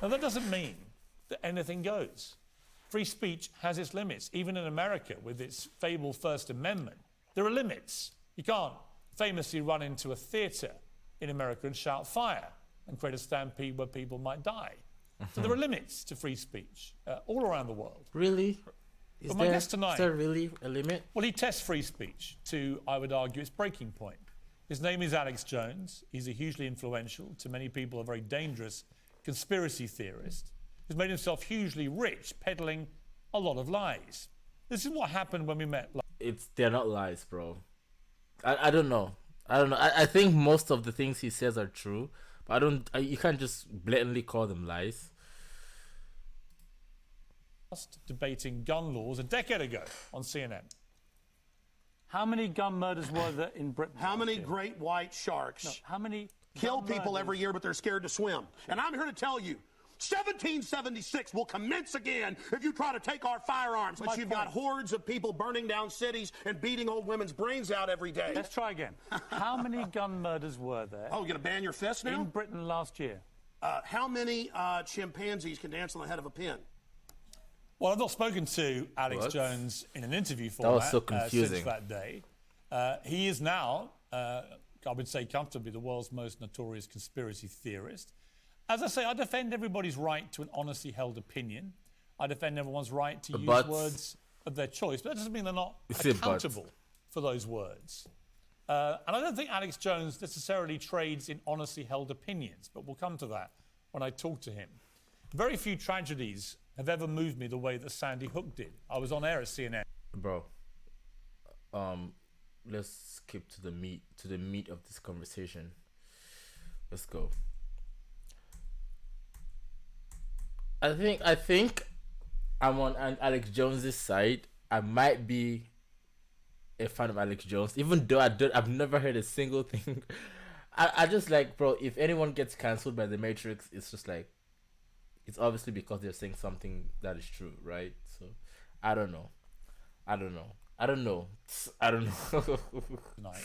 Now, that doesn't mean that anything goes. Free speech has its limits. Even in America, with its fabled First Amendment, there are limits. You can't famously run into a theatre in America and shout fire and create a stampede where people might die. So there are limits to free speech all around the world. Really? But my guest tonight, is there really a limit? Well, he tests free speech to, I would argue, its breaking point. His name is Alex Jones. He's a hugely influential, to many people, a very dangerous conspiracy theorist who's made himself hugely rich peddling a lot of lies. This is what happened when we met. They're not lies, bro. I don't know. I think most of the things he says are true, but you can't just blatantly call them lies. Debating gun laws a decade ago on CNN. How many gun murders were there in Britain? How many great white sharks how many kill people every year, but they're scared to swim? And I'm here to tell you, 1776 will commence again if you try to take our firearms. But you've got hordes of people burning down cities and beating old women's brains out every day. Let's try again. How many gun murders were there? Oh, you're going to ban your fist now? In Britain last year. How many chimpanzees can dance on the head of a pin? Well, I've not spoken to Alex Jones in an interview format. That was so confusing. Since that day. He is now, I would say comfortably, the world's most notorious conspiracy theorist. As I say, I defend everybody's right to an honestly held opinion. I defend everyone's right to use words of their choice, but that doesn't mean they're not accountable for those words. And I don't think Alex Jones necessarily trades in honestly held opinions, but we'll come to that when I talk to him. Very few tragedies have ever moved me the way that Sandy Hook did. I was on air at CNN. Bro, let's skip to the meat of this conversation. Let's go. I think I'm on Alex Jones's side. I might be a fan of Alex Jones, even though I've never heard a single thing. I just like, bro, if anyone gets cancelled by the Matrix, it's just like, it's obviously because they're saying something that is true, right? So, I don't know. Tonight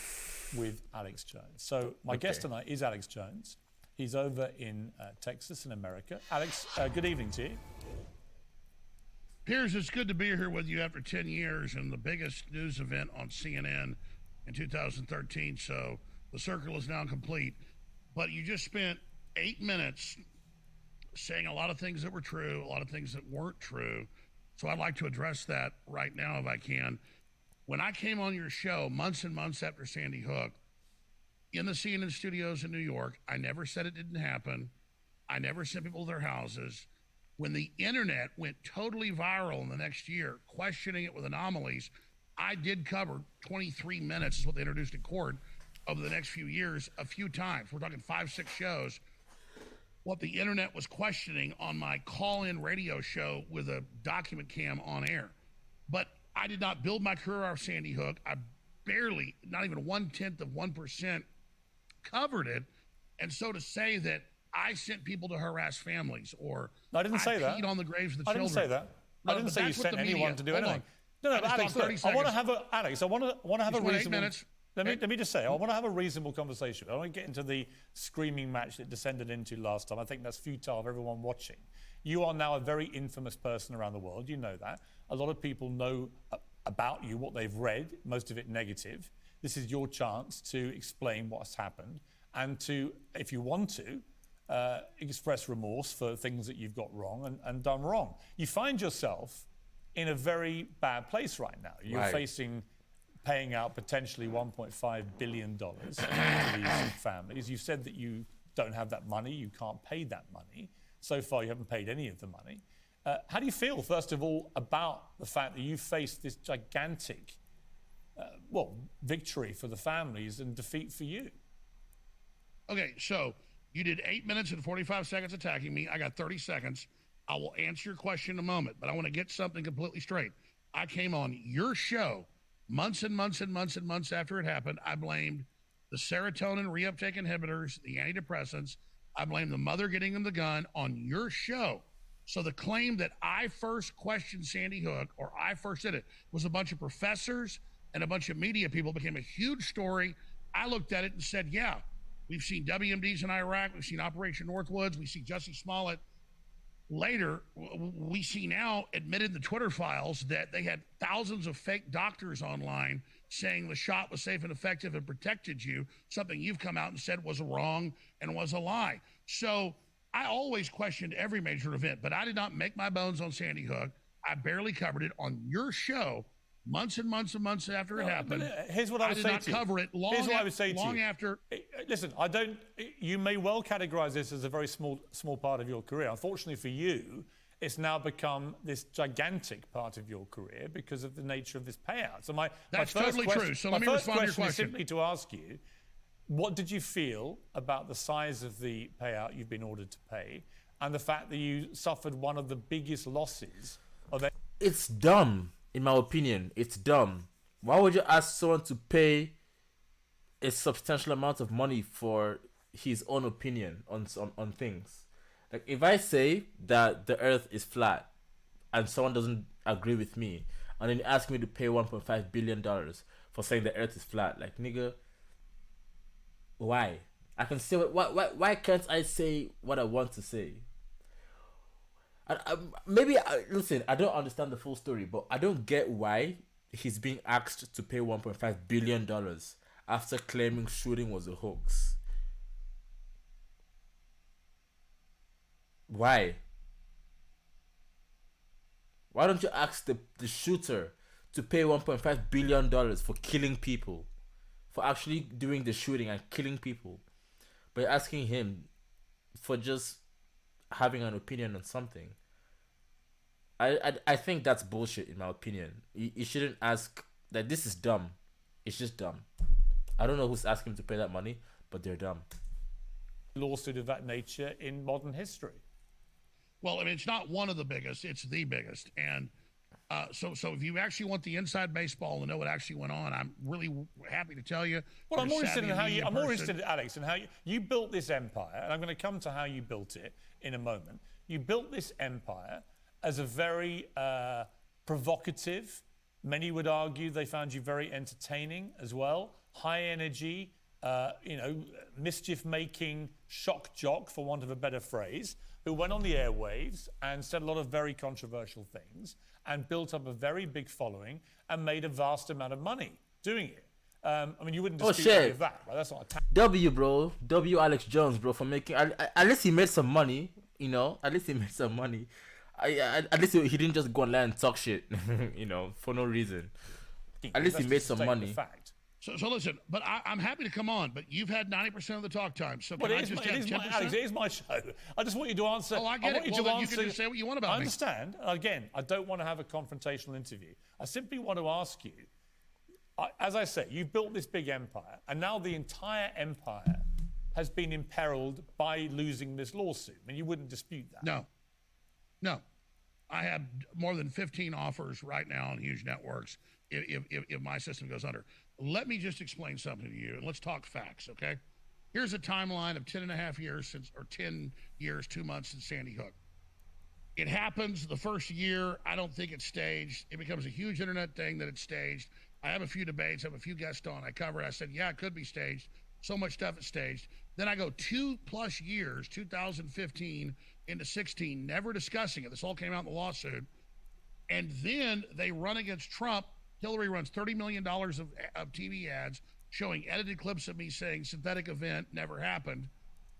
with Alex Jones. So my guest tonight is Alex Jones. He's over in Texas in America. Alex, good evening to you. Piers, it's good to be here with you after 10 years and the biggest news event on CNN in 2013. So the circle is now complete. But you just spent 8 minutes saying a lot of things that were true, a lot of things that weren't true. So I'd like to address that right now if I can. When I came on your show months and months after Sandy Hook, in the CNN studios in New York, I never said it didn't happen. I never sent people to their houses. When the internet went totally viral in the next year, questioning it with anomalies, I did cover 23 minutes, is what they introduced in court, over the next few years, a few times. We're talking 5-6 shows. What the internet was questioning on my call-in radio show with a document cam on air. But I did not build my career off Sandy Hook. I barely, not even 1/10% covered it. And so to say that I sent people to harass families or I didn't say that. peed on the graves of the children. I didn't say that. I didn't say you sent anyone to do anything. No, but Alex, look, I want to have a reasonable. Let me just say, I want to have a reasonable conversation. I don't want to get into the screaming match that descended into last time. I think that's futile of everyone watching. You are now a very infamous person around the world. You know that. A lot of people know about you, what they've read, most of it negative. This is your chance to explain what's happened and to, if you want to, express remorse for things that you've got wrong and done wrong. You find yourself in a very bad place right now. You're facing paying out potentially $1.5 billion to these families. You said that you don't have that money, you can't pay that money. So far, you haven't paid any of the money. How do you feel, first of all, about the fact that you faced this gigantic, victory for the families and defeat for you? Okay, so you did 8 minutes and 45 seconds attacking me. I got 30 seconds. I will answer your question in a moment, but I want to get something completely straight. I came on your show months and months and months and months after it happened. I blamed the serotonin reuptake inhibitors, the antidepressants. I blamed the mother getting them the gun on your show. So the claim that I first questioned Sandy Hook, or I first did it, was a bunch of professors and a bunch of media people. It became a huge story. I looked at it and said, yeah, we've seen WMDs in Iraq. We've seen Operation Northwoods. We see Jussie Smollett. later, we see now admitted in the Twitter files that they had thousands of fake doctors online saying the shot was safe and effective and protected you, something you've come out and said was wrong and was a lie. So I always questioned every major event, but I did not make my bones on Sandy Hook. I barely covered it on your show months and months and months after it happened. Here's what I would say to you. I did not cover it long, here's what I would say to long you. after. Listen, I don't. You may well categorise this as a very small part of your career. Unfortunately for you, it's now become this gigantic part of your career because of the nature of this payout. So That's totally true. So let me respond to your question. Is simply to ask you, what did you feel about the size of the payout you've been ordered to pay, and the fact that you suffered one of the biggest losses of it? It's dumb. In my opinion, it's dumb. Why would you ask someone to pay a substantial amount of money for his own opinion on things? Like, if I say that the earth is flat and someone doesn't agree with me, and then you ask me to pay $1.5 billion for saying the earth is flat, like, nigga, why? I can say, why can't I say what I want to say? Listen, I don't understand the full story, but I don't get why he's being asked to pay $1.5 billion after claiming shooting was a hoax. Why? Why don't you ask the shooter to pay $1.5 billion for killing people? For actually doing the shooting and killing people? But you're asking him for just having an opinion on something. I think that's bullshit, in my opinion. You shouldn't ask. That this is dumb. It's just dumb. I don't know who's asking him to pay that money, but they're dumb. Lawsuit of that nature in modern history. Well, I mean, it's not one of the biggest; it's the biggest. And so if you actually want the inside baseball to know what actually went on, I'm really happy to tell you. Well, I'm more interested in how you. I'm more interested, Alex, in how you built this empire, and I'm going to come to how you built it in a moment. You built this empire as a very provocative. Many would argue they found you very entertaining as well. High energy, mischief-making shock jock, for want of a better phrase, who went on the airwaves and said a lot of very controversial things and built up a very big following and made a vast amount of money doing it. I mean, you wouldn't dispute any of that, right? That's not a W, bro. W Alex Jones, bro, for making... At least he made some money, you know? At least he made some money. At least he didn't just go online and talk shit, you know, for no reason. At least he made some money. So listen, but I'm happy to come on, but you've had 90% of the talk time. So can I just have 10%? Alex, it is my show. I just want you to answer. Oh, I get it. Well, you can just say what you want about me. I understand. Again, I don't want to have a confrontational interview. I simply want to ask you, as I say, you've built this big empire, and now the entire empire has been imperiled by losing this lawsuit. I mean, you wouldn't dispute that. No. I have more than 15 offers right now on huge networks if my system goes under. Let me just explain something to you, and let's talk facts, okay? Here's a timeline of 10 years, 2 months since Sandy Hook. It happens the first year. I don't think it's staged. It becomes a huge internet thing that it's staged. I have a few debates. I have a few guests on. I cover it. I said, yeah, it could be staged. So much stuff is staged. Then I go 2+ years, 2015 into 16, never discussing it. This all came out in the lawsuit. And then they run against Trump. Hillary runs $30 million of TV ads showing edited clips of me saying synthetic event never happened.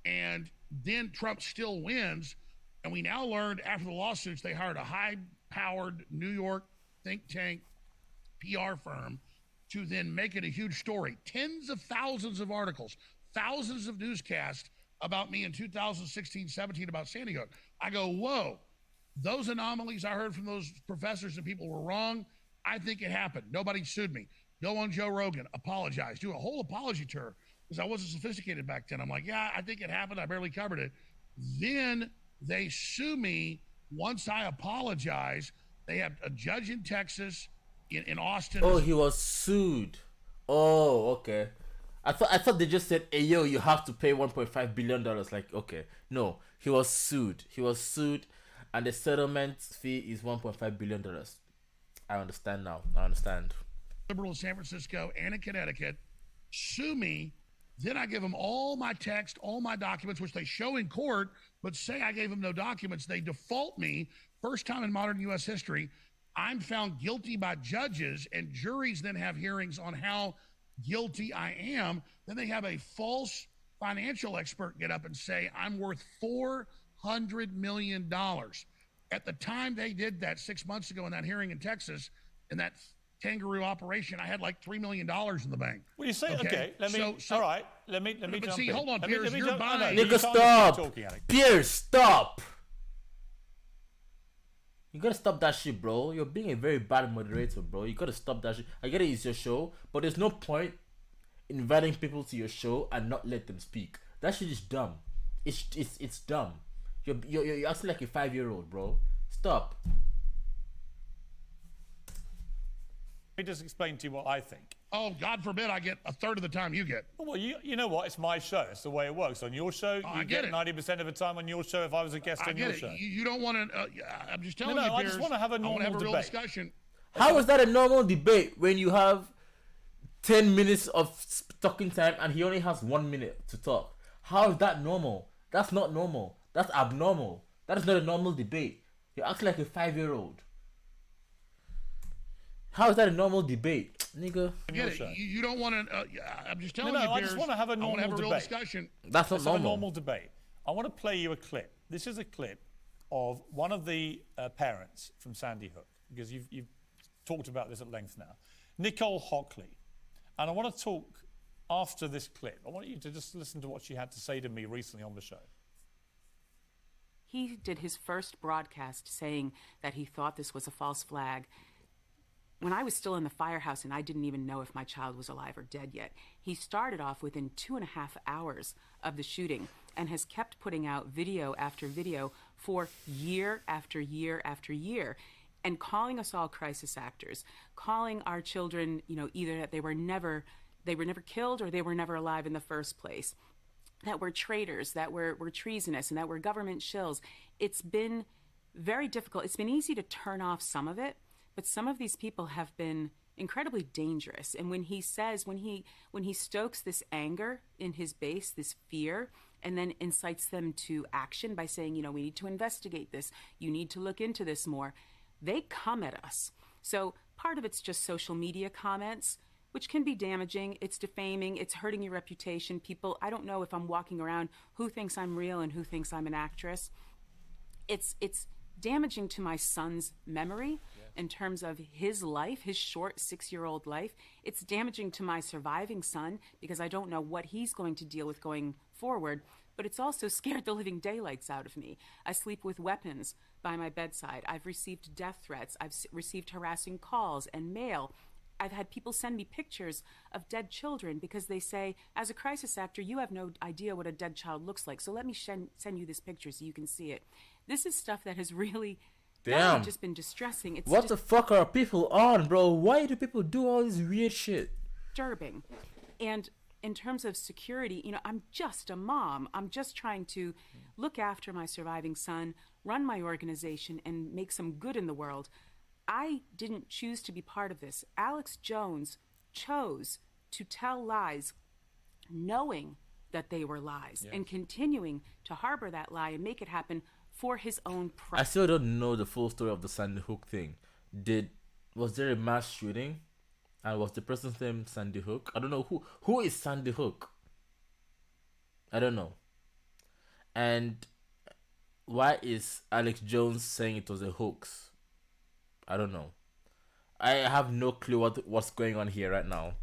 And then Trump still wins. And we now learned after the lawsuits, they hired a high-powered New York think tank PR firm to then make it a huge story. Tens of thousands of articles, thousands of newscasts about me in 2016, 17 about Sandy Hook. I go, whoa, those anomalies I heard from those professors and people were wrong. I think it happened. Nobody sued me. Go on Joe Rogan, apologize, do a whole apology tour because I wasn't sophisticated back then. I'm like, yeah, I think it happened. I barely covered it. Then they sue me once I apologize. They have a judge in Texas, in Austin. Oh, he was sued. Oh, okay. I thought they just said, hey, yo, you have to pay $1.5 billion. Like, okay. No, he was sued. And the settlement fee is $1.5 billion. I understand now. I understand. Liberal in San Francisco and in Connecticut sue me Then I give them all my text, all my documents, which they show in court, but say I gave them no documents. They default me. First time in modern U.S. history, I'm found guilty by judges, and juries then have hearings on how guilty I am. Then they have a false financial expert get up and say I'm worth $400 million. At the time they did that 6 months ago in that hearing in Texas, in that kangaroo operation, I had like $3 million in the bank. Well, you say, okay, let me, all right, let me jump see, in. hold on, Let Piers, me you're jump- buying. no, Nigga, you can't stop. keep talking, Alex. Piers, stop. You gotta stop that shit, bro. You're being a very bad moderator, bro. You gotta stop that shit. I get it, it's your show, but there's no point inviting people to your show and not let them speak. That shit is dumb. It's dumb. You're acting like a 5-year-old, bro. Stop. Let me just explain to you what I think. Oh, God forbid I get a third of the time you get. Well, you know what? It's my show. It's the way it works. On your show, I you get get it. 90% of the time on your show if I was a guest I on your get it. show. You don't want to. I'm just telling No, you, I Piers, just wanna have a I wanna normal have a real debate. discussion. How is that a normal debate when you have 10 minutes of talking time and he only has 1 minute to talk? How is that normal? That's not normal. That's abnormal. That is not a normal debate. You're acting like a 5-year-old. How is that a normal debate, nigga? I get it. You don't want to. I'm just telling No, you, I Piers, just want to have a I wanna normal have a real debate. discussion. That's not Let's have a normal. normal debate. I want to play you a clip. This is a clip of one of the parents from Sandy Hook, because you've talked about this at length now, Nicole Hockley. And I want to talk after this clip. I want you to just listen to what she had to say to me recently on the show. He did his first broadcast saying that he thought this was a false flag when I was still in the firehouse and I didn't even know if my child was alive or dead yet. He started off within 2.5 hours of the shooting and has kept putting out video after video for year after year after year, and calling us all crisis actors, calling our children, either that they were never killed or they were never alive in the first place, that we're traitors, that we're treasonous, and that we're government shills. It's been very difficult. It's been easy to turn off some of it, but some of these people have been incredibly dangerous. And when he stokes this anger in his base, this fear, and then incites them to action by saying, we need to investigate this, you need to look into this more, they come at us. So part of it's just social media comments, which can be damaging. It's defaming. It's hurting your reputation. People, I don't know if I'm walking around who thinks I'm real and who thinks I'm an actress. It's damaging to my son's memory in terms of his life, his short 6-year-old life. It's damaging to my surviving son because I don't know what he's going to deal with going forward. But it's also scared the living daylights out of me. I sleep with weapons by my bedside. I've received death threats. I've received harassing calls and mail. I've had people send me pictures of dead children because they say, as a crisis actor, you have no idea what a dead child looks like, so let me send you this picture so you can see it. This is stuff that has really not only just been distressing. It's What the fuck are people on, bro? Why do people do all this weird shit? Disturbing. And in terms of security, I'm just a mom. I'm just trying to look after my surviving son, run my organization, and make some good in the world. I didn't choose to be part of this. Alex Jones chose to tell lies knowing that they were lies and continuing to harbor that lie and make it happen for his own profit. I still don't know the full story of the Sandy Hook thing. Was there a mass shooting? And was the person's name Sandy Hook? I don't know who is Sandy Hook. I don't know. And why is Alex Jones saying it was a hoax? I don't know. I have no clue what's going on here right now.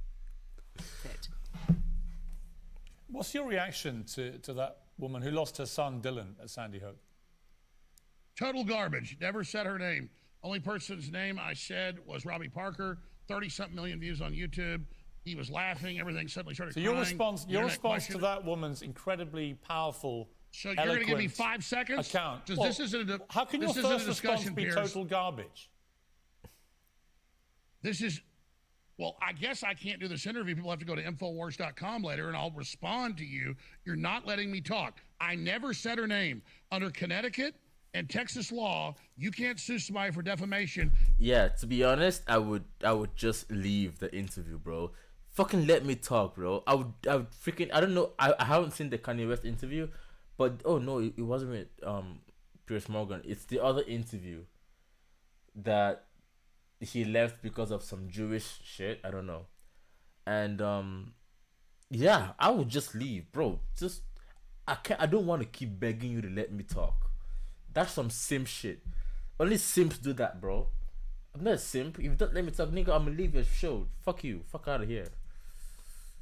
What's your reaction to that woman who lost her son Dylan at Sandy Hook? Total garbage. Never said her name. Only person's name I said was Robbie Parker. 30-something million views on YouTube. He was laughing. Everything suddenly started crying. Your response to that woman's incredibly powerful, so you're going to give me 5 seconds? Account. How can your first response be total garbage? Well, I guess I can't do this interview. People have to go to Infowars.com later, and I'll respond to you. You're not letting me talk. I never said her name. Under Connecticut and Texas law, you can't sue somebody for defamation. Yeah, to be honest, I would just leave the interview, bro. fucking let me talk, bro. I would freaking, I don't know. I haven't seen the Kanye West interview, but oh no, it wasn't with Piers Morgan. It's the other interview that he left because of some Jewish shit. I don't know. And yeah, I would just leave, bro. Just I don't want to keep begging you to let me talk. That's some simp shit. Only simps do that, bro. I'm not a simp. If you don't let me talk, nigga, I'm gonna leave your show. Fuck you. Fuck out of here.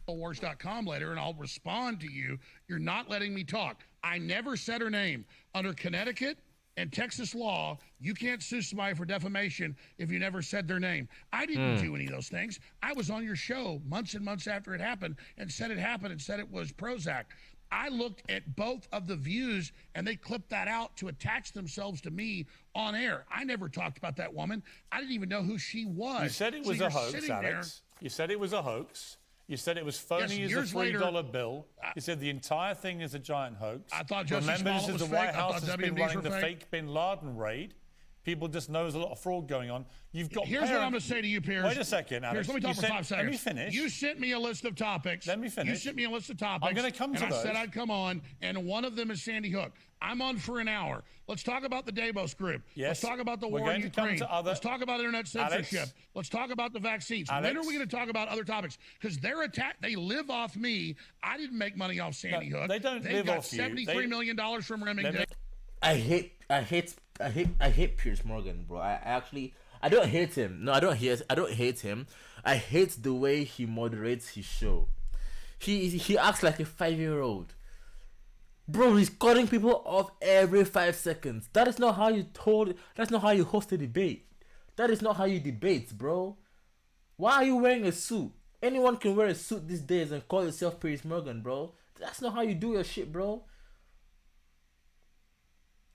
Wars.com later, and I'll respond to you. You're not letting me talk. I never said her name. Under Connecticut and Texas law, you can't sue somebody for defamation if you never said their name. I didn't do any of those things. I was on your show months and months after it happened and said it happened and said it was Prozac. I looked at both of the views, and they clipped that out to attach themselves to me on air. I never talked about that woman. I didn't even know who she was. You said it was a hoax, Alex. You said it was a hoax. You said it was phony as a $3 bill. You said the entire thing is a giant hoax. I thought Jussie Remember, Smollett this is was the White fake. House has been running the fake. fake Bin Laden raid. People just know there's a lot of fraud going on. You've got Here's what I'm going to say to you, Piers. Wait a second, Alex. Piers, let me talk for 5 seconds. Let me finish. You sent me a list of topics. Let me finish. You sent me a list of topics. I'm going to come to those. those. I said I'd come on, and one of them is Sandy Hook. I'm on for an hour. Let's talk about the Davos group. Yes. Let's talk about the We're war in going to come Ukraine. to other- Let's talk about internet censorship. Alex. Let's talk about the vaccines. Alex. When are we going to talk about other topics? Because they're attacked. They live off me. I didn't make money off Sandy Hook. They don't They've live got off you. $73 million from Remington. I hate Piers Morgan, bro. I don't hate him. No, I don't hate him. I hate the way he moderates his show. He acts like a 5-year-old. Bro, he's cutting people off every 5 seconds. That's not how you host a debate. That is not how you debate, bro. Why are you wearing a suit? Anyone can wear a suit these days and call yourself Piers Morgan, bro. That's not how you do your shit, bro.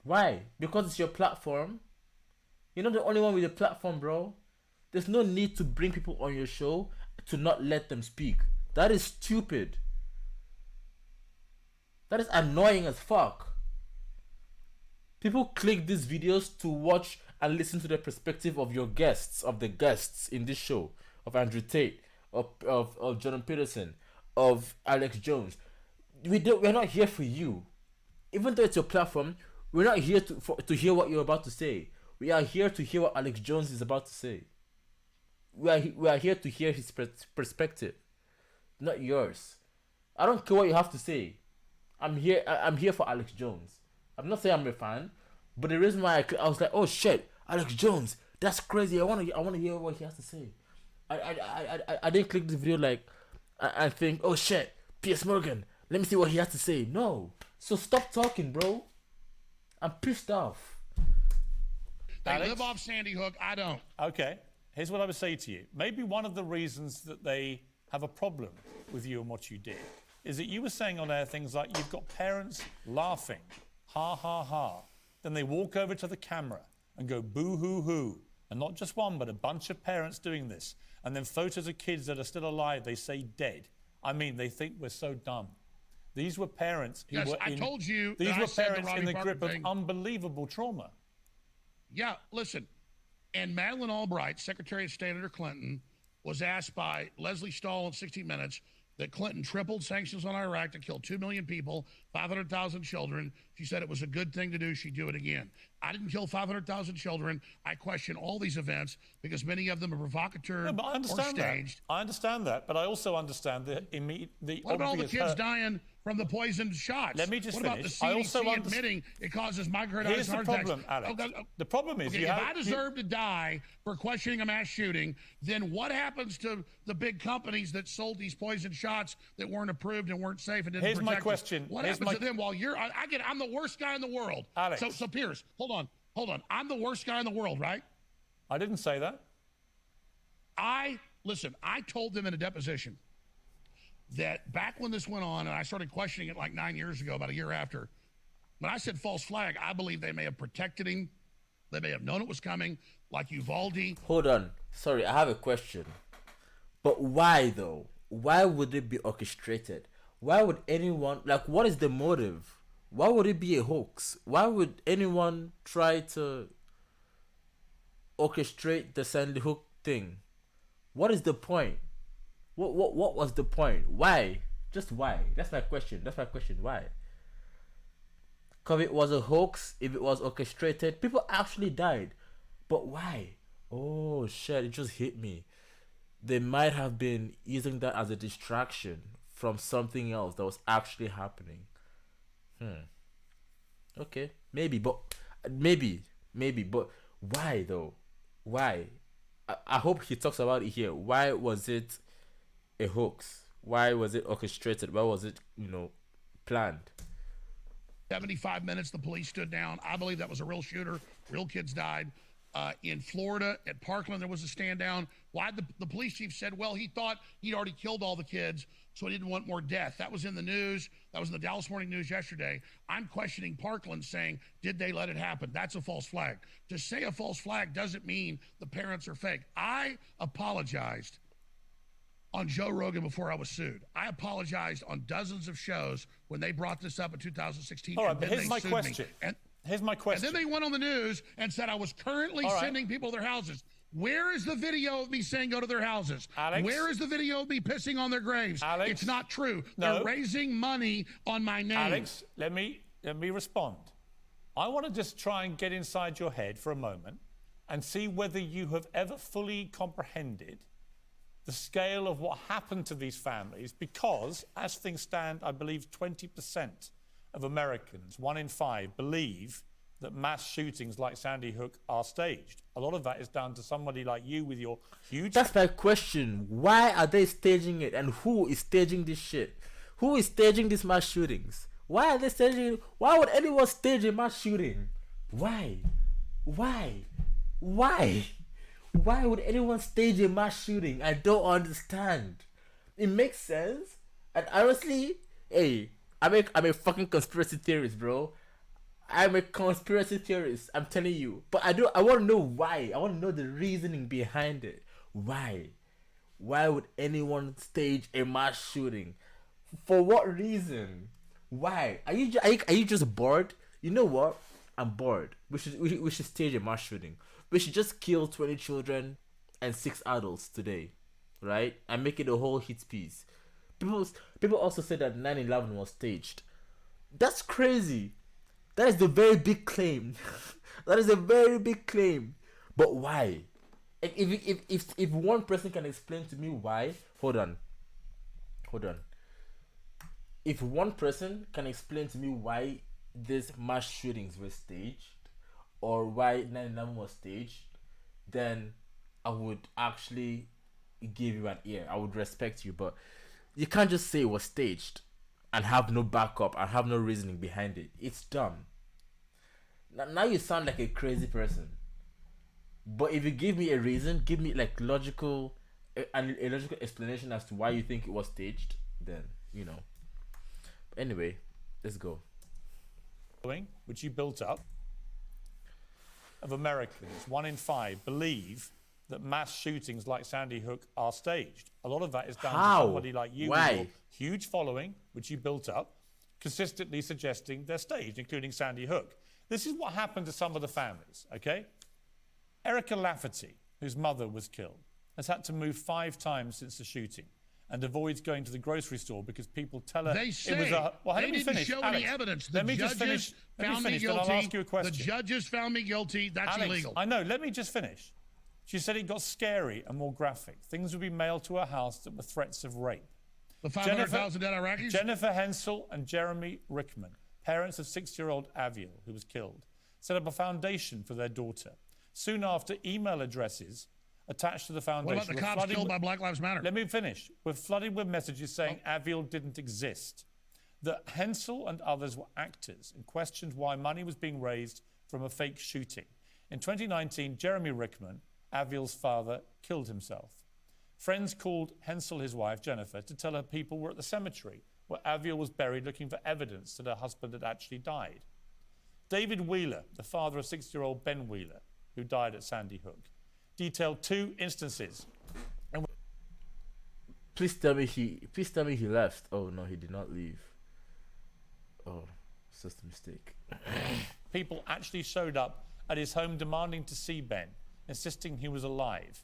Why? Because it's your platform. You're not the only one with a platform, bro. There's no need to bring people on your show to not let them speak. That is stupid. That is annoying as fuck. People click these videos to watch and listen to the perspective of your guests, of the guests in this show, of Andrew Tate, of Jordan Peterson, of Alex Jones. We're not here for you. Even though it's your platform, we're not here to hear what you're about to say. We are here to hear what Alex Jones is about to say. We are here to hear his perspective, not yours. I don't care what you have to say. I'm here for Alex Jones. I'm not saying I'm a fan, but the reason why I was like, oh shit, Alex Jones, that's crazy. I want to hear what he has to say. I didn't click the video like I think, oh shit, Piers Morgan, let me see what he has to say. No, so stop talking, bro. I'm pissed off. They live off Sandy Hook. I don't. Okay. Here's what I would say to you. Maybe one of the reasons that they have a problem with you and what you did is that you were saying on air things like you've got parents laughing, ha, ha, ha. Then they walk over to the camera and go boo, hoo, hoo. And not just one, but a bunch of parents doing this. And then photos of kids that are still alive, they say dead. I mean, they think we're so dumb. These were parents who were in... told you These that were I said parents the in the Robbie grip Parker of thing. unbelievable trauma. Yeah, listen. And Madeleine Albright, Secretary of State under Clinton, was asked by Leslie Stahl in 60 Minutes that Clinton tripled sanctions on Iraq to kill 2 million people, 500,000 children. She said it was a good thing to do. She'd do it again. I didn't kill 500,000 children. I question all these events because many of them are provocateur No, but I or understand that. staged. I understand that, but I also understand the What about all the obvious kids hurt. dying from the poisoned shots? Let me just What about the finish. I also CDC admitting it causes myocarditis Here's the heart attacks? problem, Alex. Oh, The problem is okay, you if have... I deserve to die for questioning a mass shooting, then what happens to the big companies that sold these poison shots that weren't approved and weren't safe and didn't Here's protect my us? question. What happens to them while you're... I'm the worst guy in the world. Alex. So Piers, hold on. I'm the worst guy in the world, right? I didn't say that. Listen, I told them in a deposition that back when this went on, and I started questioning it like 9 years ago, about a year after, when I said false flag, I believe they may have protected him. They may have known it was coming, like Uvalde. Hold on. Sorry, I have a question. But why though? Why would it be orchestrated? Why would anyone, like, what is the motive? Why would it be a hoax? Why would anyone try to orchestrate the Sandy Hook thing? What is the point? What was the point? Why? Just why? That's my question. Why? Because if it was a hoax, if it was orchestrated, people actually died. But why? Oh shit, it just hit me. They might have been using that as a distraction from something else that was actually happening. Okay, maybe, but why though? Why? I hope he talks about it here. Why was it a hoax? Why was it orchestrated? Why was it, planned? 75 minutes, the police stood down. I believe that was a real shooter. Real kids died. In Florida, at Parkland, there was a stand down. Why the police chief said, well, he thought he'd already killed all the kids, so he didn't want more death. That was in the news. That was in the Dallas Morning News yesterday. I'm questioning Parkland, saying, did they let it happen? That's a false flag. To say a false flag doesn't mean the parents are fake. I apologized on Joe Rogan before I was sued. I apologized on dozens of shows when they brought this up in 2016. All right, but here's my question. Here's my question. And then they went on the news and said I was currently sending people to their houses. Where is the video of me saying go to their houses? Alex? Where is the video of me pissing on their graves? Alex? It's not true. No. They're raising money on my name. Alex, let me respond. I want to just try and get inside your head for a moment and see whether you have ever fully comprehended the scale of what happened to these families, because as things stand, I believe 20% of Americans, 1 in 5, believe that mass shootings like Sandy Hook are staged. A lot of that is down to somebody like you with your huge... That's my question. Why are they staging it? And who is staging this shit? Who is staging these mass shootings? Why are they staging it? Why would anyone stage a mass shooting? Why? Why would anyone stage a mass shooting? I don't understand. It makes sense. And honestly, hey, I'm a fucking conspiracy theorist, bro. I'm a conspiracy theorist, I'm telling you. But I want to know why. I want to know the reasoning behind it. Why? Why would anyone stage a mass shooting? For what reason? Why? Are you just bored? You know what? I'm bored. We should stage a mass shooting. We should just kill 20 children and 6 adults today, right? And make it a whole hit piece. People also say that 9/11 was staged. That's crazy. That is a very big claim. That is a very big claim. But why? If one person can explain to me why, hold on. If one person can explain to me why these mass shootings were staged, or why 9/11 was staged, then I would actually give you an ear. I would respect you, but you can't just say it was staged and have no backup and have no reasoning behind it. It's dumb. Now you sound like a crazy person. But if you give me a reason, give me like a logical explanation as to why you think it was staged, then But anyway, let's go. Which you built up, of Americans, 1 in 5 believe that mass shootings like Sandy Hook are staged. A lot of that is down to somebody like you with your huge following, which you built up, consistently suggesting they're staged, including Sandy Hook. This is what happened to some of the families, okay? Erica Lafferty, whose mother was killed, has had to move 5 times since the shooting and avoids going to the grocery store because people tell her they say, it was a... Well, they let me didn't finish, show Alex. any evidence. Let me just finish. Let me finish, then I'll ask you a question. The judges found me guilty. That's Alex, illegal. I know. Let me just finish. She said it got scary and more graphic. Things would be mailed to her house that were threats of rape. The 500,000 dead Iraqis? Jennifer Hensel and Jeremy Rickman, parents of 6-year-old Aviel, who was killed, set up a foundation for their daughter. Soon after, email addresses attached to the foundation. What about the cops killed by Black Lives Matter? Let me finish. We're flooded with messages saying Aviel didn't exist. That Hensel and others were actors and questioned why money was being raised from a fake shooting. In 2019, Jeremy Rickman, Aviel's father, killed himself. Friends called Hensel his wife, Jennifer, to tell her people were at the cemetery where Aviel was buried looking for evidence that her husband had actually died. David Wheeler, the father of 6-year-old Ben Wheeler, who died at Sandy Hook, detailed 2 instances. Please tell me he left. Oh no, he did not leave. Oh, it's just a mistake. People actually showed up at his home demanding to see Ben, insisting he was alive.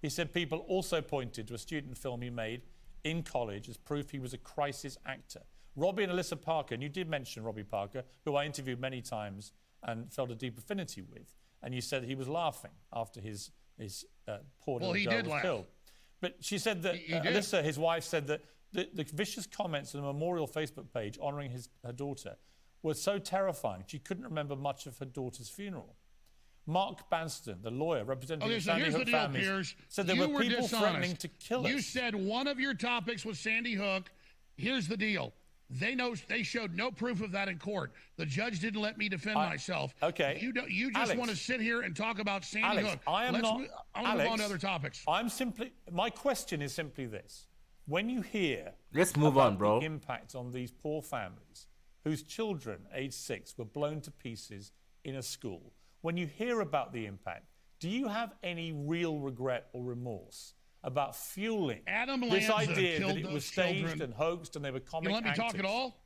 He said people also pointed to a student film he made in college as proof he was a crisis actor. Robbie and Alyssa Parker, and you did mention Robbie Parker, who I interviewed many times and felt a deep affinity with, and you said he was laughing after his poor little girl was killed. But she said that, Alyssa, his wife, said that the vicious comments on the memorial Facebook page honouring her daughter were so terrifying she couldn't remember much of her daughter's funeral. Mark Banston, the lawyer representing the Sandy Hook families, Piers. said there were people threatening to kill us. You said one of your topics was Sandy Hook. Here's the deal. They showed no proof of that in court. The judge didn't let me defend myself. Okay. You just want to sit here and talk about Sandy Hook. I want to move on to other topics. My question is simply this. When you hear let's move on, bro. The impact on these poor families whose children, aged 6, were blown to pieces in a school, when you hear about the impact, do you have any real regret or remorse about fueling this idea that it was staged and hoaxed and they were comic actors? You let me talk at all?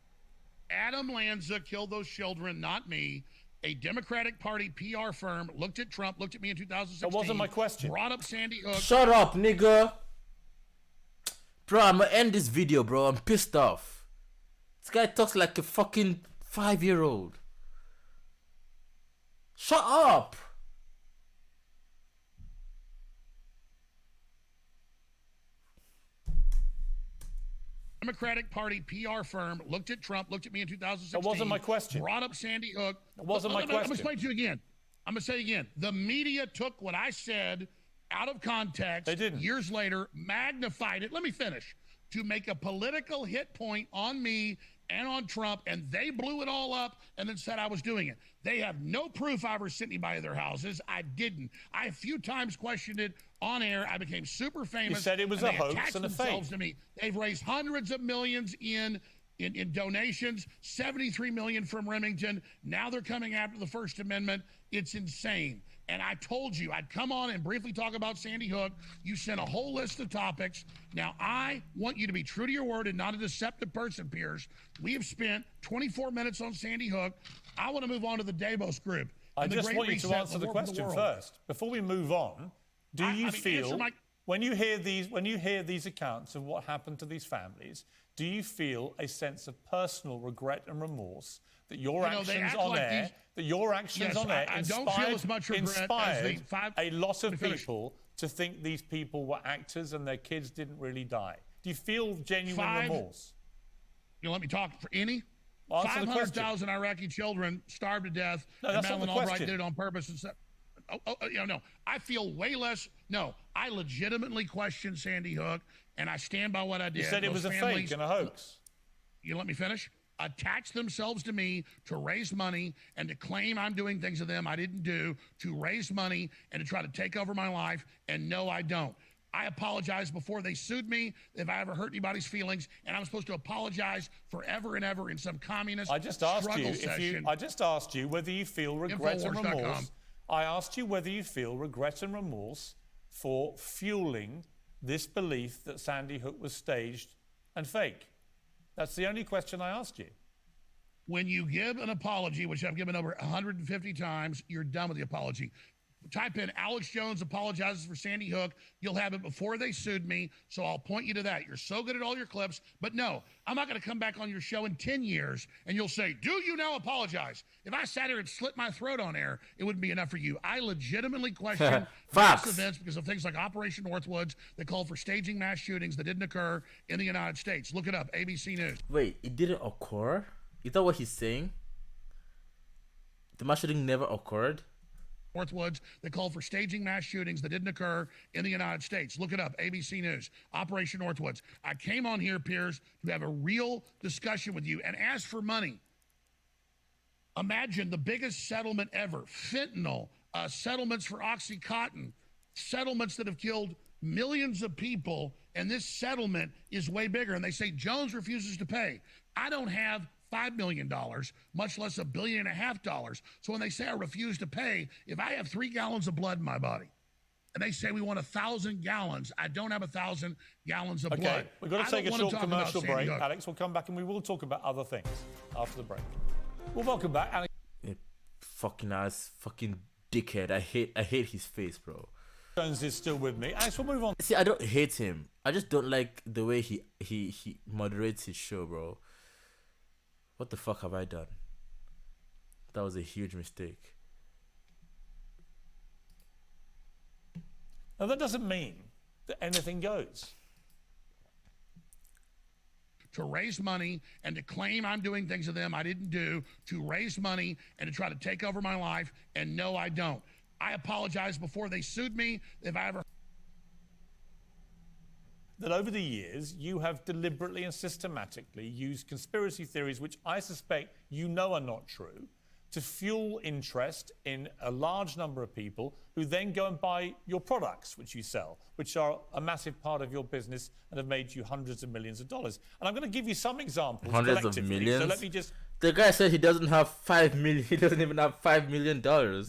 Adam Lanza killed those children, not me. A Democratic Party PR firm looked at Trump, looked at me in 2016. That wasn't my question. Brought up Sandy Hook. Shut up, nigga. Bro, I'm gonna end this video, bro. I'm pissed off. This guy talks like a fucking 5-year-old. Shut up. Democratic Party PR firm looked at Trump, looked at me in 2016. That wasn't my question. Brought up Sandy Hook. That wasn't my question. I'm going to explain to you again. I'm going to say again. The media took what I said out of context. They didn't. Years later, magnified it. Let me finish. To make a political hit point on me and on Trump, and they blew it all up and then said I was doing it. They have no proof I ever sent anybody to their houses. I didn't. I a few times questioned it on air. I became super famous. You said it was a hoax and a fake. To me. They've raised hundreds of millions in donations, 73 million from Remington. Now they're coming after the First Amendment. It's insane. And I told you I'd come on and briefly talk about Sandy Hook. You sent a whole list of topics. Now, I want you to be true to your word and not a deceptive person, Piers. We have spent 24 minutes on Sandy Hook. I want to move on to the Davos group. I just want you to answer the question first. Before we move on, do you feel, when you hear these accounts of what happened to these families, do you feel a sense of personal regret and remorse that your actions on air, inspired a lot of people to think these people were actors and their kids didn't really die? Do you feel genuine remorse? You let me talk for any? 500,000 Iraqi children starved to death, and Madeleine Albright did it on purpose. And said, no, I feel way less. No, I legitimately question Sandy Hook, and I stand by what I did. You said it was a fake and a hoax. You let me finish? Attach themselves to me to raise money and to claim I'm doing things to them I didn't do, to raise money and to try to take over my life, and no, I don't. I apologized before they sued me if I ever hurt anybody's feelings, and I'm supposed to apologize forever and ever in some communist struggle session. I just asked you whether you feel regret and remorse. I asked you whether you feel regret and remorse for fueling this belief that Sandy Hook was staged and fake. That's the only question I asked you. When you give an apology, which I've given over 150 times, you're done with the apology. Type in Alex Jones apologizes for Sandy Hook. You'll have it before they sued me, so I'll point you to that. You're so good at all your clips, but no, I'm not going to come back on your show in 10 years and you'll say, do you now apologize? If I sat here and slit my throat on air, it wouldn't be enough for you. I legitimately question mass events because of things like Operation Northwoods that called for staging mass shootings that didn't occur in the United States. Look it up, ABC News. Wait, it didn't occur? Is that what he's saying? The mass shooting never occurred? Northwoods that called for staging mass shootings that didn't occur in the United States. Look it up, ABC News, Operation Northwoods. I came on here, Piers, to have a real discussion with you and ask for money. Imagine the biggest settlement ever, fentanyl, settlements for OxyContin, settlements that have killed millions of people, and this settlement is way bigger. And they say Jones refuses to pay. I don't have $5 million, much less $1.5 billion. So when they say I refuse to pay, if I have 3 gallons of blood in my body, and they say we want 1,000 gallons, I don't have 1,000 gallons of blood. Okay, we've got to take a short commercial break, Alex. We'll come back and we will talk about other things after the break. Well, welcome back, Alex. Fucking ass, fucking dickhead. I hate his face, bro. Jones is still with me. Alex, we'll move on. See, I don't hate him. I just don't like the way he moderates his show, bro. What the fuck have I done? That was a huge mistake. Now, that doesn't mean that anything goes. To raise money and to claim I'm doing things to them I didn't do, to raise money and to try to take over my life, and no, I don't. I apologize before they sued me if I ever... That over the years, you have deliberately and systematically used conspiracy theories, which I suspect you know are not true, to fuel interest in a large number of people who then go and buy your products, which you sell, which are a massive part of your business and have made you hundreds of millions of dollars. And I'm going to give you some examples. Hundreds of millions? So let me just... The guy said he doesn't have 5 million. He doesn't even have $5 million.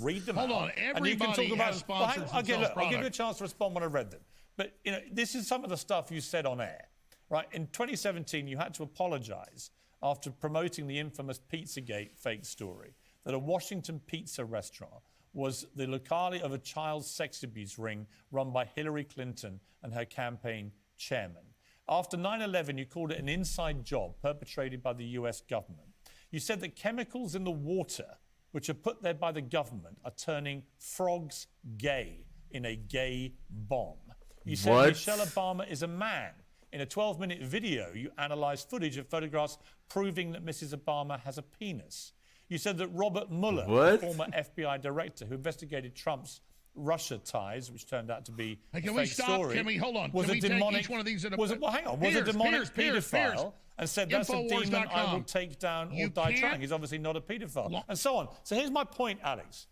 Read them Hold out. on. And you can Everybody talk has about... sponsors Okay, and look, sells I'll give you a product. chance to respond when I've read them. But, you know, this is some of the stuff you said on air, right? In 2017, you had to apologize after promoting the infamous Pizzagate fake story that a Washington pizza restaurant was the locale of a child sex abuse ring run by Hillary Clinton and her campaign chairman. After 9/11, you called it an inside job perpetrated by the US government. You said that chemicals in the water, which are put there by the government, are turning frogs gay in a gay bomb. You said What? Michelle Obama is a man. In a 12-minute video, you analysed footage of photographs proving that Mrs. Obama has a penis. You said that Robert Mueller, the What? former FBI director who investigated Trump's Russia ties, which turned out to be Hey, a can fake we stop? story, Can we hold on? was Can a we take demonic, each one of these at a... was a, well, hang on, was a Piers, demonic Piers, paedophile and said that's a demon I will Infowars.com. take down or You die can't- trying. He's obviously not a paedophile, and so on. So here's my point, Alex.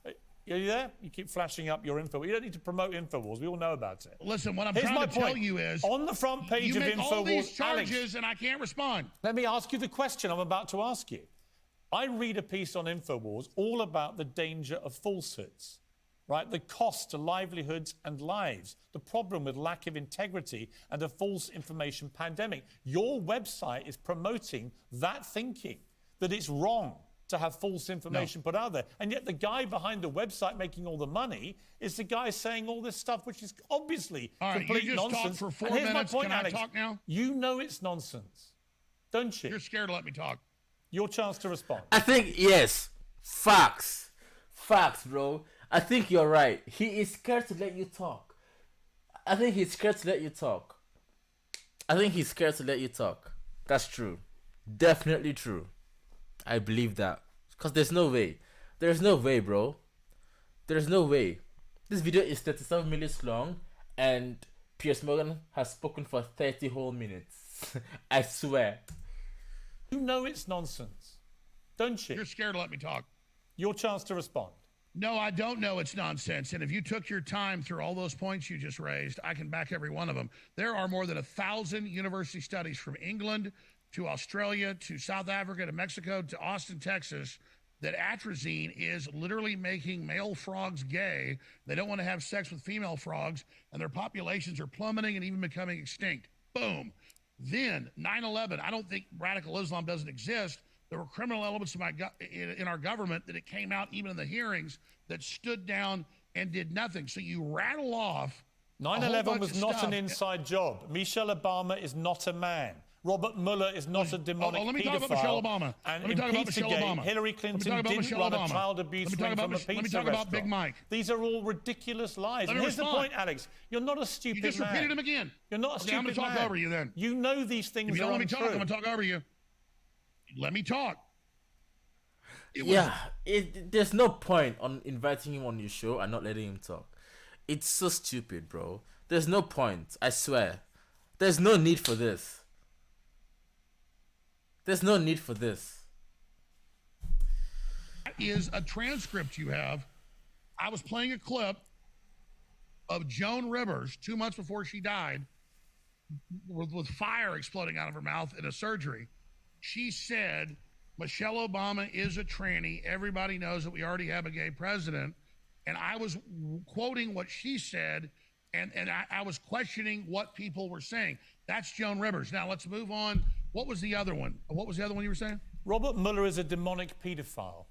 Are you there? You keep flashing up your info. You don't need to promote Infowars. We all know about it. Listen, what I'm Here's trying my to tell point. you is... On the front page you of make all these Infowars, charges Alex, and I can't respond. let me ask you the question I'm about to ask you. I read a piece on Infowars all about the danger of falsehoods, right? The cost to livelihoods and lives, the problem with lack of integrity and a false information pandemic. Your website is promoting that thinking, that it's wrong to have false information put out there. And yet the guy behind the website making all the money is the guy saying all this stuff, which is obviously All right, complete you just talked nonsense. for 4 And here's minutes. my point, Can I Alex. talk now? You know it's nonsense, don't you? You're scared to let me talk. Your chance to respond. I think, yes. Facts. Facts, bro. I think you're right. He is scared to let you talk. I think he's scared to let you talk. I think he's scared to let you talk. That's true. Definitely true. I believe that. Because there's no way. There's no way, bro. There's no way. This video is 37 minutes long and Piers Morgan has spoken for 30 whole minutes. I swear. You know it's nonsense, don't you? You're scared to let me talk. Your chance to respond. No, I don't know it's nonsense. And if you took your time through all those points you just raised, I can back every one of them. There are more than 1,000 university studies from England to Australia to South Africa to Mexico to Austin, Texas, that atrazine is literally making male frogs gay. They don't want to have sex with female frogs, and their populations are plummeting and even becoming extinct. Boom. Then 9/11, I don't think radical Islam doesn't exist. There were criminal elements in our government that it came out even in the hearings that stood down and did nothing. So you rattle off 9/11 was not an inside job. Michelle Obama is not a man. Robert Mueller is not a demonic let me paedophile. talk about Michelle Obama. And Let me in talk about Michelle Pizzagate, Obama. Hillary Let me Clinton talk about didn't Michelle run a Obama. child abuse Let me ring talk from a about- let me pizza talk about restaurant. Big Mike. These are all ridiculous lies. Let And me here's the respond. point, Alex. You're not a stupid You just man. repeated them again. You're not a Okay, stupid I'm going to talk man. over you then. You know these things If you are don't let me untrue. talk, I'm going to talk over you. Let me talk. There's no point on inviting him on your show and not letting him talk. It's so stupid, bro. There's no point. I swear. There's no need for this. There's no need for this. That is a transcript you have. I was playing a clip of Joan Rivers 2 months before she died with fire exploding out of her mouth in a surgery. She said, Michelle Obama is a tranny. Everybody knows that we already have a gay president. And I was quoting what she said, and I was questioning what people were saying. That's Joan Rivers. Now let's move on. What was the other one? What was the other one you were saying? Robert Mueller is a demonic paedophile.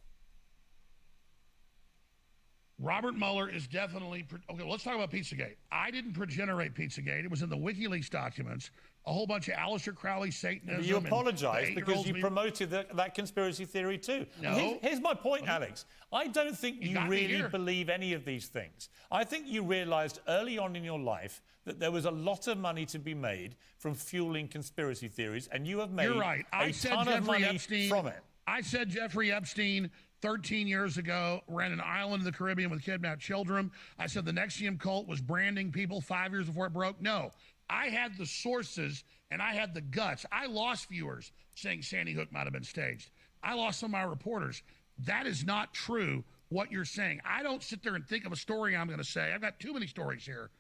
Robert Mueller is definitely okay. Let's talk about Pizzagate. I didn't progenerate Pizzagate. It was in the WikiLeaks documents. A whole bunch of Aleister Crowley Satanism. You apologize because you promoted that conspiracy theory too. No. Here's my point, Alex. I don't think you really believe any of these things. I think you realized early on in your life that there was a lot of money to be made from fueling conspiracy theories, and you have made a ton of money from it. I said Jeffrey Epstein 13 years ago ran an island in the Caribbean with kidnapped children. I said the Nexium cult was branding people 5 years before it broke. No, I had the sources and I had the guts. I lost viewers saying Sandy Hook might have been staged. I lost some of my reporters. That is not true, what you're saying. I don't sit there and think of a story I'm going to say. I've got too many stories here.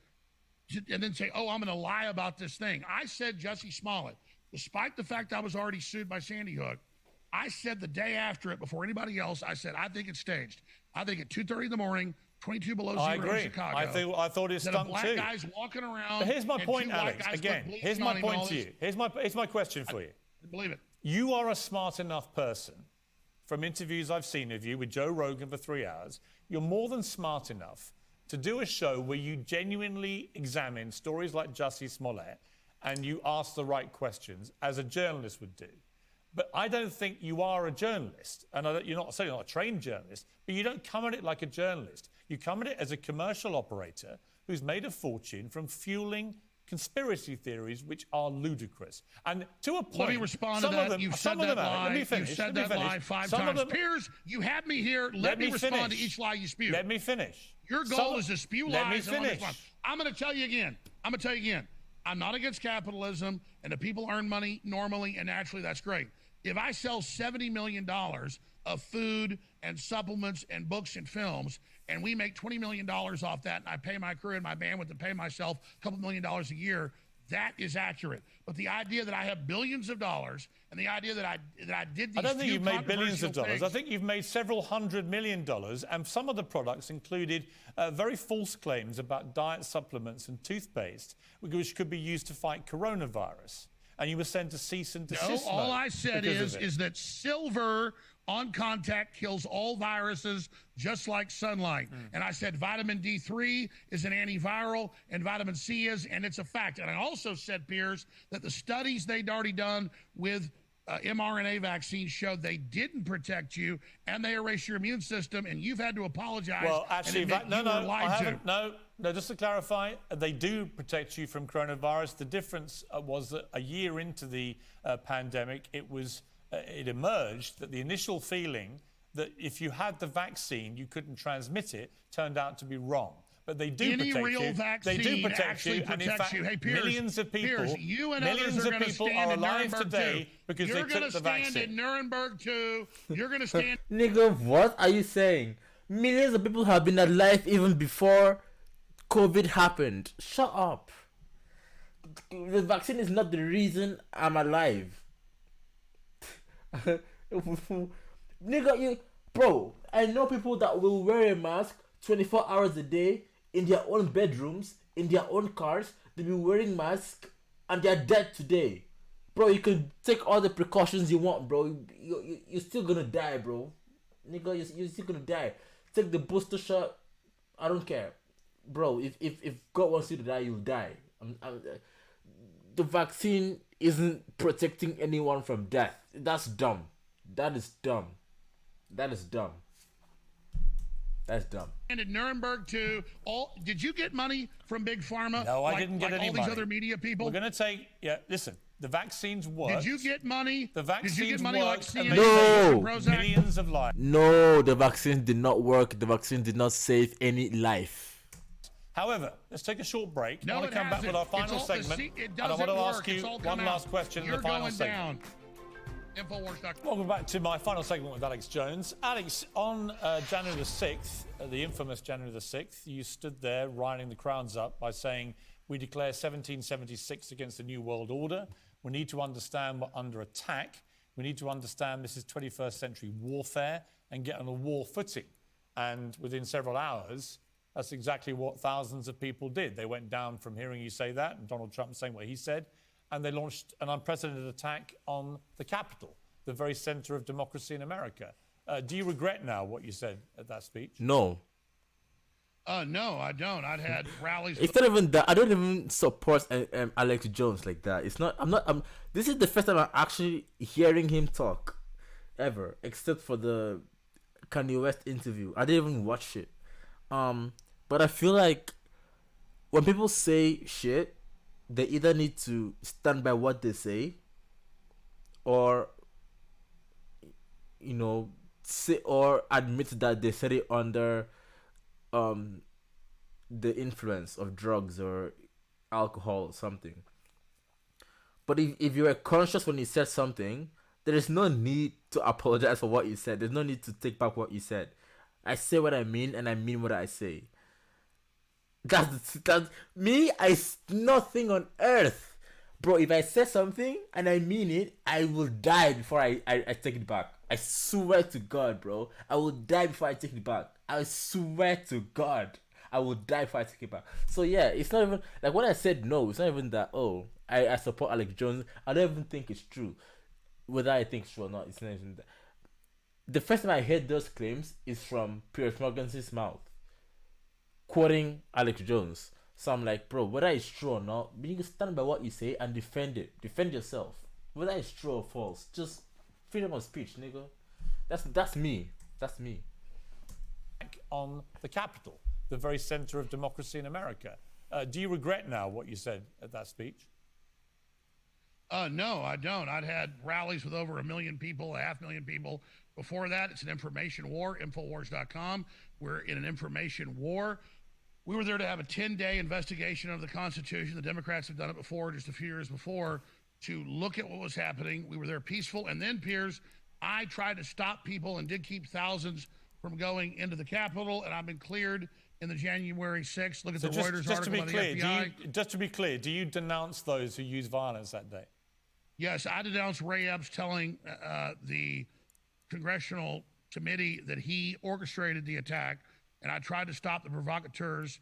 And then say, oh, I'm going to lie about this thing. I said Jussie Smollett, despite the fact I was already sued by Sandy Hook, I said the day after it, before anybody else, I said, I think it's staged. I think at 2:30 in the morning, 22 below zero in Chicago. I thought it stunk too. Black guys walking around. But here's my point, Alex. Again, here's my point to you. Here's my question for you. Believe it. You are a smart enough person. From interviews I've seen of you with Joe Rogan for 3 hours, you're more than smart enough to do a show where you genuinely examine stories like Jussie Smollett and you ask the right questions, as a journalist would do. But I don't think you are a journalist, and you're not certainly not a trained journalist, but you don't come at it like a journalist. You come at it as a commercial operator who's made a fortune from fueling conspiracy theories which are ludicrous. And to a point, let me respond to that. You've said that lie. You've said that lie 5 times. Piers, you had me here. Let me respond to each lie you spew. Let me finish. Your goal is to spew lies. Let me finish. I'm going to tell you again. I'm not against capitalism, and if people earn money normally and naturally, that's great. If I sell $70 million of food and supplements and books and films, and we make $20 million off that, and I pay my crew and my bandwidth and pay myself a couple $1 million a year, that is accurate. But the idea that I have billions of dollars and the idea that I did these I don't think you've made billions of dollars. things, I think you've made several $100 million, and some of the products included very false claims about diet supplements and toothpaste, which could be used to fight coronavirus. And you were sent to cease and desist. No, all I said is that silver on contact kills all viruses just like sunlight. And I said vitamin D3 is an antiviral and vitamin C is, and it's a fact. And I also said, Piers, that the studies they'd already done with mRNA vaccines showed they didn't protect you and they erase your immune system, and you've had to apologize. Well, actually, no, just to clarify, they do protect you from coronavirus. The difference was that a year into the pandemic, it emerged that the initial feeling that if you had the vaccine, you couldn't transmit it, turned out to be wrong. But they do protect you. They do protect you, and in fact, Hey, Piers, millions of people, Piers, you and millions others of people are alive today because they took the vaccine. You're going to stand in Nuremberg too. You're going to stand. Nigga, what are you saying? Millions of people have been alive even before COVID happened. Shut up. The vaccine is not the reason I'm alive. Nigga, bro, I know people that will wear a mask 24 hours a day in their own bedrooms, in their own cars. They'll be wearing masks and they're dead today. Bro, you can take all the precautions you want, bro. You're still gonna die, bro. Nigga, you're still gonna die. Take the booster shot. I don't care. Bro, if God wants you to die, you'll die. The vaccine isn't protecting anyone from death. That's dumb. That is dumb. That's dumb. And at Nuremberg too. Did you get money from Big Pharma? No, I didn't get any money. All these other media people. We're going to take. Yeah, listen. The vaccines work. Did you get money? The vaccines Did you get money work. like CNN? No. Millions of lives. No, the vaccine did not work. The vaccine did not save any life. However, let's take a short break. No, I want to come back with our final segment. And I want to ask you one last question in the final segment. Welcome back to my final segment with Alex Jones. Alex, on January the 6th, the infamous January the 6th, you stood there riling the crowns up by saying, we declare 1776 against the New World Order. We need to understand we're under attack. We need to understand this is 21st century warfare and get on a war footing. And within several hours, that's exactly what thousands of people did. They went down from hearing you say that, and Donald Trump saying what he said, and they launched an unprecedented attack on the Capitol, the very center of democracy in America. Do you regret now what you said at that speech? No. No, I don't. I'd had rallies. It's not even that. I don't even support Alex Jones like that. It's not. I'm not. This is the first time I'm actually hearing him talk, ever, except for the Kanye West interview. I didn't even watch it. But I feel like when people say shit, they either need to stand by what they say, or say or admit that they said it under the influence of drugs or alcohol or something. But if you were conscious when you said something, there is no need to apologize for what you said. There's no need to take back what you said. I say what I mean and I mean what I say. That's me. Nothing on earth, bro. If I say something and I mean it, I will die before I take it back. I swear to God, bro. I will die before I take it back. I swear to God, I will die before I take it back. So yeah, it's not even like when I said no. It's not even that. Oh, I support Alex Jones. I don't even think it's true. Whether I think it's true or not, it's not even that. The first time I heard those claims is from Piers Morgan's mouth, quoting Alex Jones. So I'm like, bro, whether it's true or not, you can stand by what you say and defend it. Defend yourself. Whether it's true or false, just freedom of speech, nigga. That's me. That's me. On the Capitol, the very center of democracy in America. Do you regret now what you said at that speech? No, I don't. I'd had rallies with over 1 million people, 500,000 people. Before that, it's an information war, Infowars.com. We're in an information war. We were there to have a 10-day investigation of the Constitution. The Democrats have done it before, just a few years before, to look at what was happening. We were there peaceful. And then, Piers, I tried to stop people and did keep thousands from going into the Capitol, and I've been cleared in the January 6th. Look at the Reuters article by the FBI. Just to be clear, do you denounce those who used violence that day? Yes, I denounced Ray Epps telling the congressional committee that he orchestrated the attack, and I tried to stop the provocateurs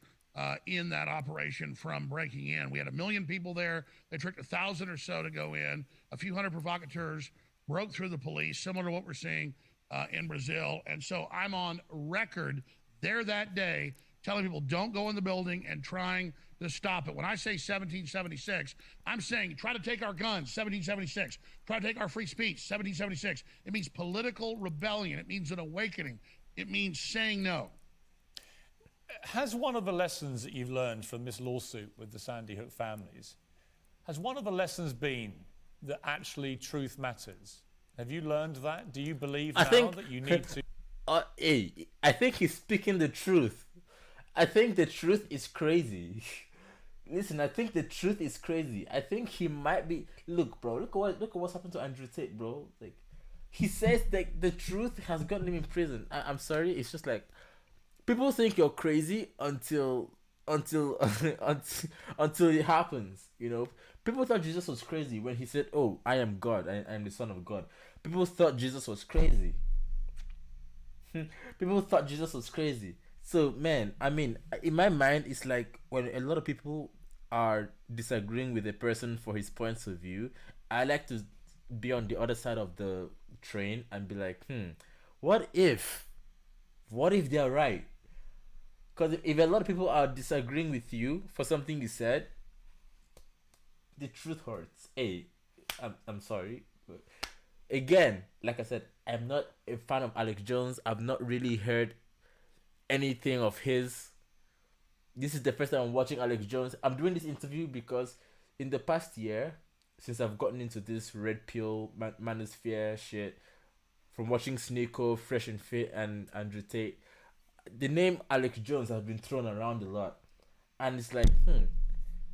in that operation from breaking in. We had 1 million people there. They tricked 1,000 or so to go in. A few hundred provocateurs broke through the police, similar to what we're seeing in Brazil. And so I'm on record there that day telling people don't go in the building and trying to stop it. When I say 1776, I'm saying try to take our guns, 1776. Try to take our free speech, 1776. It means political rebellion. It means an awakening. It means saying no. Has one of the lessons that you've learned from this lawsuit with the Sandy Hook families, has one of the lessons been that actually truth matters? Have you learned that? Do you believe now that you need to... I think he's speaking the truth. I think the truth is crazy. Listen, I think the truth is crazy. I think he might be... Look, bro, look at what's happened to Andrew Tate, bro. Like, he says that the truth has gotten him in prison. I'm sorry, it's just like... People think you're crazy until it happens, you know? People thought Jesus was crazy when he said, oh, I am God, I am the Son of God. People thought Jesus was crazy. People thought Jesus was crazy. So, man, I mean, in my mind, it's like when a lot of people are disagreeing with a person for his points of view, I like to be on the other side of the train and be like, what if they're right? Because if a lot of people are disagreeing with you for something you said, the truth hurts. Hey, I'm sorry. But again, like I said, I'm not a fan of Alex Jones. I've not really heard anything of his. This is the first time I'm watching Alex Jones. I'm doing this interview because in the past year, since I've gotten into this red pill manosphere shit, from watching Sneeko, Fresh and Fit, and Andrew Tate, the name Alex Jones has been thrown around a lot, and it's like,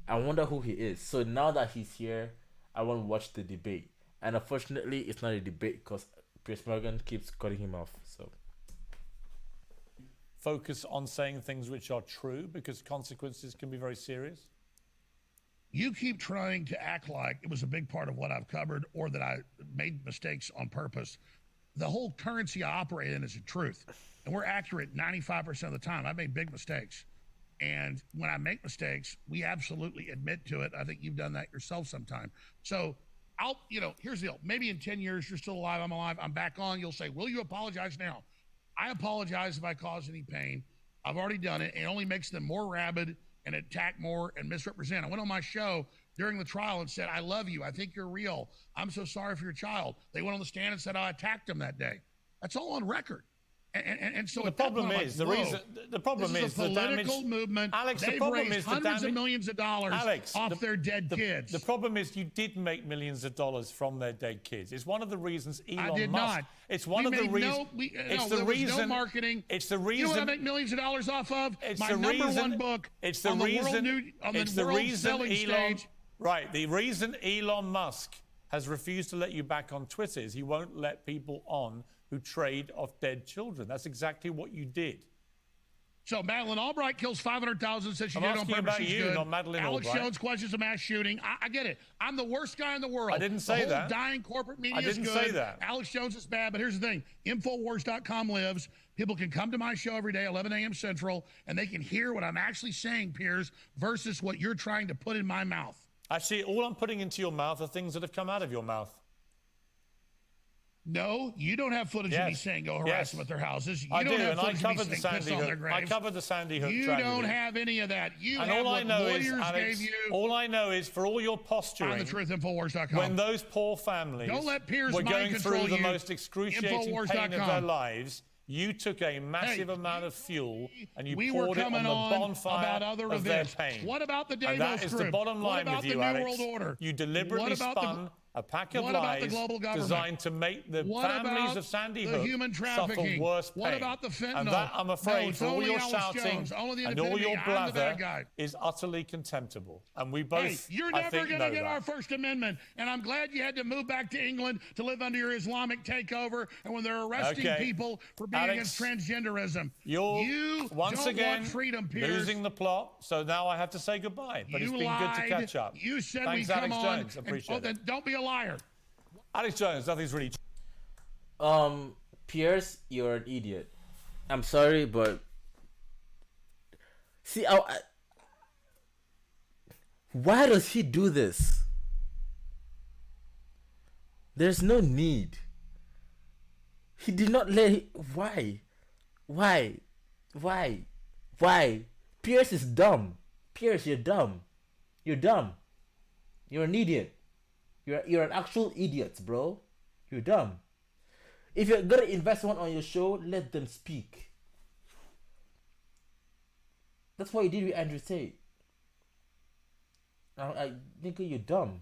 I wonder who he is. So now that he's here, I want to watch the debate, and unfortunately, it's not a debate because Piers Morgan keeps cutting him off. So focus on saying things which are true, because consequences can be very serious. You keep trying to act like it was a big part of what I've covered, or that I made mistakes on purpose. The whole currency I operate in is the truth. And we're accurate 95% of the time. I made big mistakes. And when I make mistakes, we absolutely admit to it. I think you've done that yourself sometime. So here's the deal. Maybe in 10 years, you're still alive, I'm alive, I'm back on. You'll say, will you apologize now? I apologize if I caused any pain. I've already done it. It only makes them more rabid and attack more and misrepresent. I went on my show during the trial and said, I love you. I think you're real. I'm so sorry for your child. They went on the stand and said, I attacked him that day. That's all on record. And so the problem is the reason. The problem is the political movement. Alex, they've the problem raised is the hundreds damage. of millions of dollars off their dead kids. The problem is you did make millions of dollars from their dead kids. It's one of the reasons Elon Musk. I did not. It's one of the reasons. There was no marketing. It's the reason. You know what I make millions of dollars off of? It's my the number reason, one book. It's the on the reason. the world selling stage. Right. The reason Elon Musk has refused to let you back on Twitter is he won't let people on who trade off dead children. That's exactly what you did. So Madeleine Albright kills 500,000, says she did it on purpose. About she's you, good. not Madeleine Alex Albright. Jones questions a mass shooting. I get it. I'm the worst guy in the world. I didn't say the whole that. Dying corporate media I didn't is good. say that. Alex Jones is bad, but here's the thing. Infowars.com lives. People can come to my show every day, 11 a.m. Central, and they can hear what I'm actually saying, Piers, versus what you're trying to put in my mouth. Actually, all I'm putting into your mouth are things that have come out of your mouth. No, you don't have footage of me saying go harass them at their houses. You I don't do, have and I footage covered of me saying piss on their graves. I covered the Sandy Hook You tragedy. don't have any of that. You and have all I what know lawyers is, Alex, gave you. all I know is for all your posturing, Find the truth, Infowars.com. when those poor families don't let Piers were mind going control through the you. most excruciating Infowars.com. pain of their lives, you took a massive amount of fuel and you we poured were it on coming the on bonfire about other of their events. pain. What about the Davos And that is group? the bottom What line about with you, the New Alex. World Order? You deliberately What about spun a pack of what about lies the global government? designed to make the What families about of Sandy the Hook human suffer trafficking? worse pain. What about the fentanyl? And that, I'm afraid, No, it's for all only your Alex shouting Jones, only the and all independent your media. I'm the bad blather guy. is utterly contemptible. And we both, Hey, you're I never think, going to know get that. our First Amendment. And I'm glad you had to move back to England to live under your Islamic takeover and when they're arresting people for being Alex, against transgenderism. You once don't again want freedom, Piers. losing the plot, so now I have to say goodbye. But it's been good to catch up. You said Thanks, we come Alex on. Jones. Appreciate it. Then don't be a liar. Alex Jones, nothing's really... Piers, you're an idiot. I'm sorry, but... See, why does he do this? There's no need. He did not let... Why? Piers is dumb. Piers, you're dumb. You're dumb. You're an idiot. You're an actual idiot, bro. You're dumb. If you're gonna invite someone on your show, let them speak. That's what you did with Andrew Tate. I think you're dumb.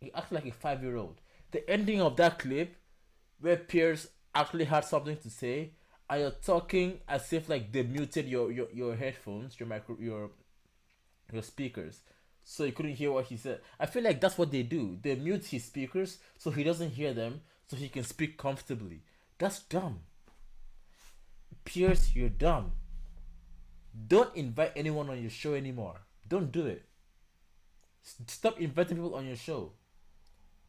You act like a 5-year-old. The ending of that clip, where Piers actually had something to say, and you're talking as if like they muted your headphones, your speakers, so you couldn't hear what he said. I feel like that's what they do. They mute his speakers so he doesn't hear them, so he can speak comfortably. That's dumb. Piers, you're dumb. Don't invite anyone on your show anymore. Don't do it. Stop inviting people on your show.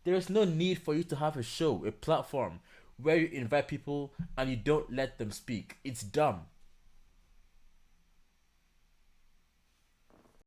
There is no need for you to have a show, a platform, where you invite people and you don't let them speak. It's dumb.